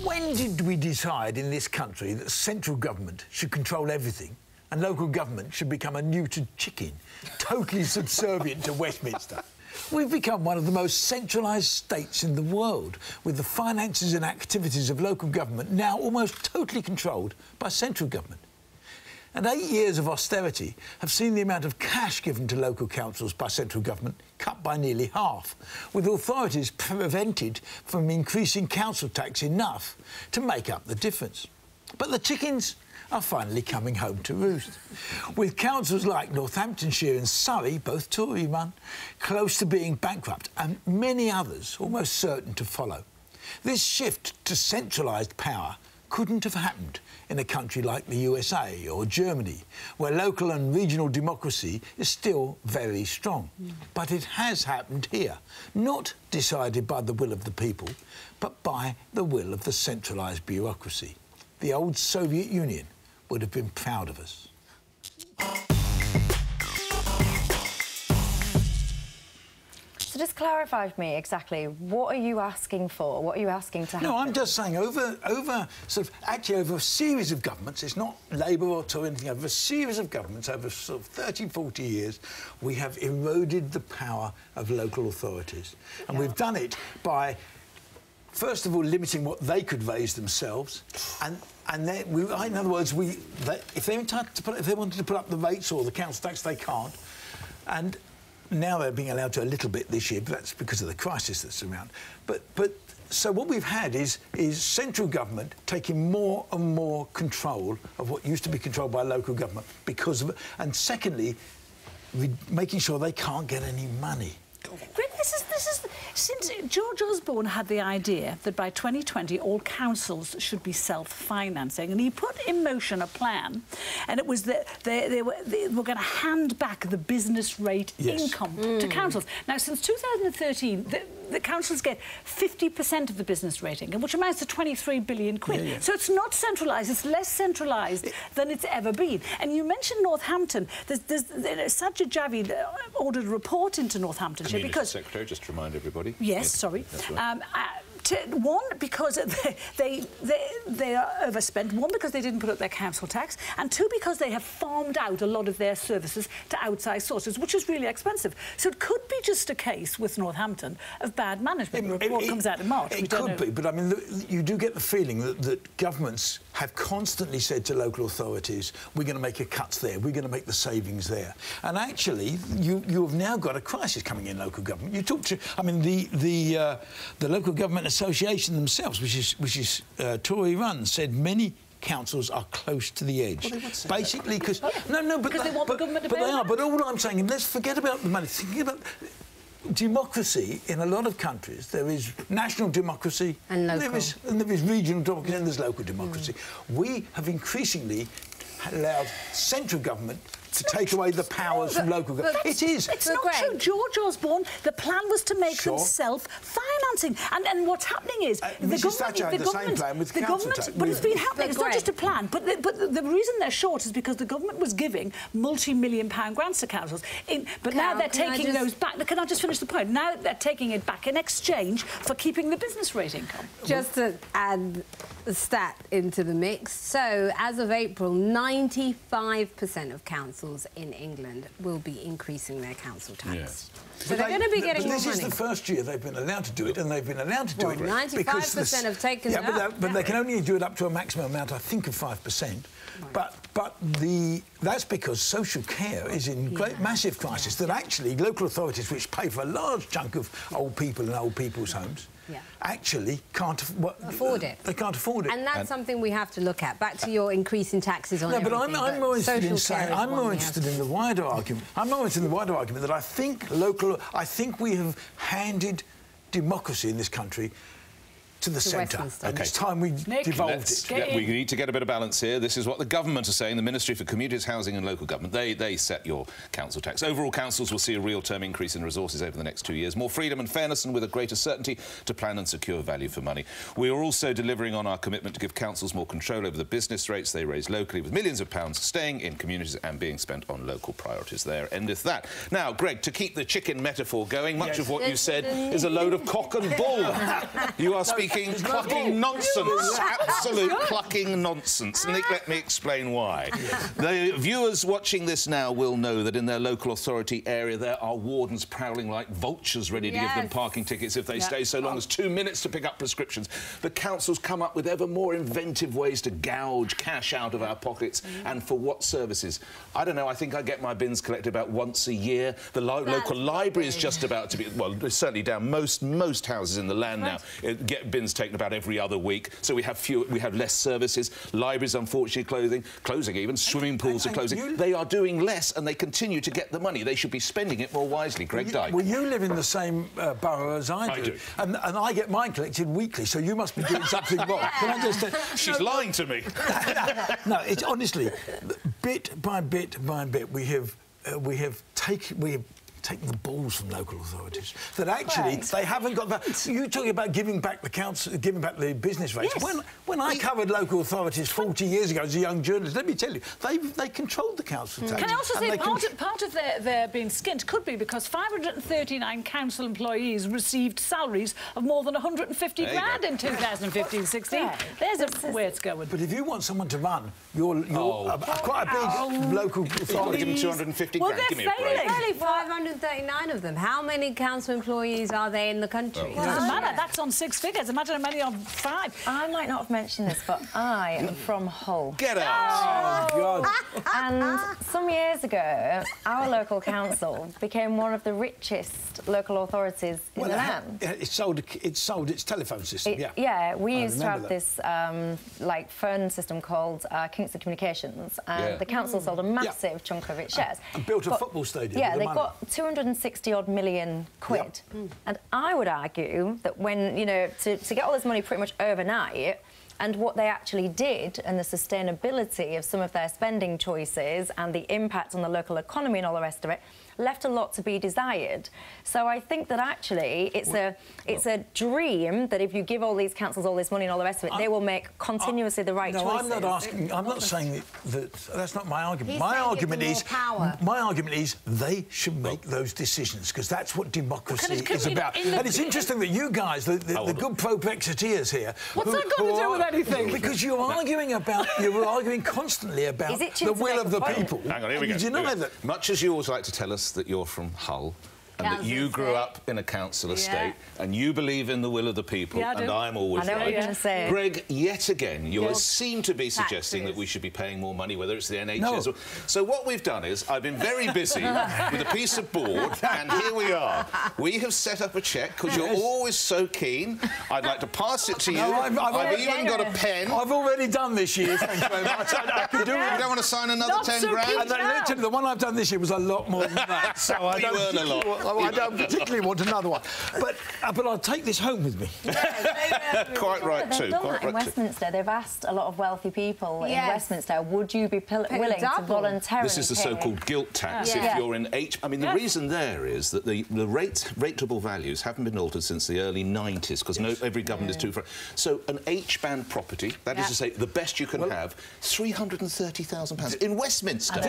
When did we decide in this country that central government should control everything and local government should become a neutered chicken, totally subservient to Westminster? We've become one of the most centralised states in the world, with the finances and activities of local government now almost totally controlled by central government. And 8 years of austerity have seen the amount of cash given to local councils by central government cut by nearly half, with authorities prevented from increasing council tax enough to make up the difference. But the chickens are finally coming home to roost, with councils like Northamptonshire and Surrey, both Tory-run, close to being bankrupt, and many others almost certain to follow. This shift to centralised power couldn't have happened in a country like the USA or Germany, where local and regional democracy is still very strong. But it has happened here, not decided by the will of the people, but by the will of the centralised bureaucracy. The old Soviet Union would have been proud of us. So just clarify for me exactly, what are you asking for? What are you asking to happen? No, I'm just saying over a series of governments, it's not Labour or Tory or anything, over a series of governments, over sort of 30, 40 years, we have eroded the power of local authorities. And we've done it by, first of all, limiting what they could raise themselves, and then, in other words, if they wanted to put up the rates or the council tax, they can't. And now they're being allowed to a little bit this year, but that's because of the crisis that's around. So what we've had is central government taking more and more control of what used to be controlled by local government because of it, and secondly, making sure they can't get any money. Greg, this is since George Osborne had the idea that by 2020 all councils should be self-financing, and he put in motion a plan, and it was that they were going to hand back the business rate income to councils. Now, since 2013, the councils get 50% of the business rate income, which amounts to 23 billion quid. So it's not centralised; it's less centralised than it's ever been. And you mentioned Northampton. Sajid Javid ordered a report into Northamptonshire because Secretary, just to remind everybody. Yes, sorry. That's right. One, because they are overspent. One, because they didn't put up their council tax. And two, because they have farmed out a lot of their services to outside sources, which is really expensive. So it could be just a case with Northampton of bad management. The report comes out in March. It could be, but I mean, you do get the feeling that governments have constantly said to local authorities, we're going to make your cuts there, we're going to make the savings there. And actually, you have now got a crisis coming in local government. You talk to, I mean, the local government association themselves, which is Tory-run, said many councils are close to the edge. Well, basically, because but they want the government to pay they are. But all I'm saying, let's forget about the money. Thinking about democracy in a lot of countries, there is national democracy and local, and there is regional democracy, and there's local democracy. We have increasingly allowed central government to take away the powers from local government. It is. It's not true. George Osborne, the plan was to make them self-financing. And what's happening is Mrs. Thatcher had the same plan with council tax. But it's been happening. It's not just a plan. But the reason they're short is because the government was giving multi-million-pound grants to councils. But now they're taking those back. Can I just finish the point? Now they're taking it back in exchange for keeping the business rate income. Just to add a stat into the mix. So, as of April, 95% of councils in England will be increasing their council tax. Yes. So they're going to be getting more money. This is the first year they've been allowed to do it, and they've been allowed to do it 95% have taken it up. But they can only do it up to a maximum amount, I think, of 5%. Right. But that's because social care is in massive crisis. That actually local authorities, which pay for a large chunk of old people and old people's homes, actually can't afford it. They can't afford it. And that's something we have to look at. Back to your increase in taxes on everything. I'm more interested in saying, I'm more interested in the wider argument. I'm more interested in the wider argument that I think we have handed democracy in this country to the centre. And it's time we devolved it. We need to get a bit of balance here. This is what the government are saying, the Ministry for Communities, Housing and Local Government. They set your council tax. Overall, councils will see a real-term increase in resources over the next 2 years. More freedom and fairness, and with a greater certainty to plan and secure value for money. We are also delivering on our commitment to give councils more control over the business rates they raise locally, with millions of pounds staying in communities and being spent on local priorities. There endeth that. Now, Greg, to keep the chicken metaphor going, much of what you said is a load of cock and bull. You are speaking speaking clucking nonsense. Absolute clucking nonsense. Nick, let me explain why. The viewers watching this now will know that in their local authority area there are wardens prowling like vultures ready to give them parking tickets if they stay so long as 2 minutes to pick up prescriptions. The councils come up with ever more inventive ways to gouge cash out of our pockets, and for what services? I don't know, I think I get my bins collected about once a year. The local library is just about to be, well, it's certainly down. Most houses in the land now get bins taken about every other week, so we have less services. Libraries, unfortunately, closing even. Swimming pools are closing. They are doing less, and they continue to get the money. They should be spending it more wisely. Greg Dyke. Well, you live in the same borough as I do. And I get mine collected weekly, so you must be doing something wrong. Can I just... She's lying to me. No, it's honestly, bit by bit by bit, we have taken the balls from local authorities. That actually they haven't got that. You're talking about giving back the council, giving back the business rates. Yes. When I covered local authorities 40 years ago as a young journalist, let me tell you, they controlled the council tax. Can I also say part of their being skint could be because 539 council employees received salaries of more than 150 grand in 2015-16. There's a way it's going. But if you want someone to run quite a big local authority... You've got to give them 250 grand. Give me a break. Only 539 of them. How many council employees are there in the country? Well, it doesn't matter. That's on 6 figures. Imagine how many on 5. I might not have mentioned this, but I am from Hull. Get out! Oh, God. And some years ago, our local council became one of the richest local authorities in the land. It sold its telephone system, Yeah, we used to have that. this, like, phone system called Kingston Communications, and the council sold a massive chunk of its shares. And built a football stadium. Yeah, with they the money. got 260-odd million quid. And I would argue that when, you know, to get all this money pretty much overnight, and what they actually did and the sustainability of some of their spending choices and the impact on the local economy and all the rest of it left a lot to be desired. So I think that actually it's a dream that if you give all these councils all this money and all the rest of it, they will make continuously the right choices. No, I'm not saying that that's not my argument. He's My saying argument it's more power. my argument is they should make those decisions because that's what democracy is about. And it's interesting that you guys, the good pro-Brexiteers here, what's that got to do with anything? Because you're arguing constantly about the will of the people. Hang on, here we go. Do you know that? Much as you always like to tell us that you're from Hull, and that you grew up in a council estate, and you believe in the will of the people, and I'm always I know right. what you're going to say. Greg, yet again, you seem to be suggesting that we should be paying more money, whether it's the NHS or... So what we've done is, I've been very busy with a piece of board, and here we are. We have set up a cheque, because you're always so keen. I'd like to pass it to you. No, I've even got a pen. I've already done this year, thank you very much. I can do it. You don't want to sign another 10 grand? And literally, the one I've done this year was a lot more than that, so I don't particularly want another one. But I'll take this home with me. Quite right, too. They've done that in Westminster. They've asked a lot of wealthy people in Westminster, would you be willing to voluntarily This is the so-called guilt tax if you're in H... I mean, the reason there is that the rateable values haven't been altered since the early 90s, because every government is too... So an H-band property, that is to say, the best you can have, £330,000 in Westminster.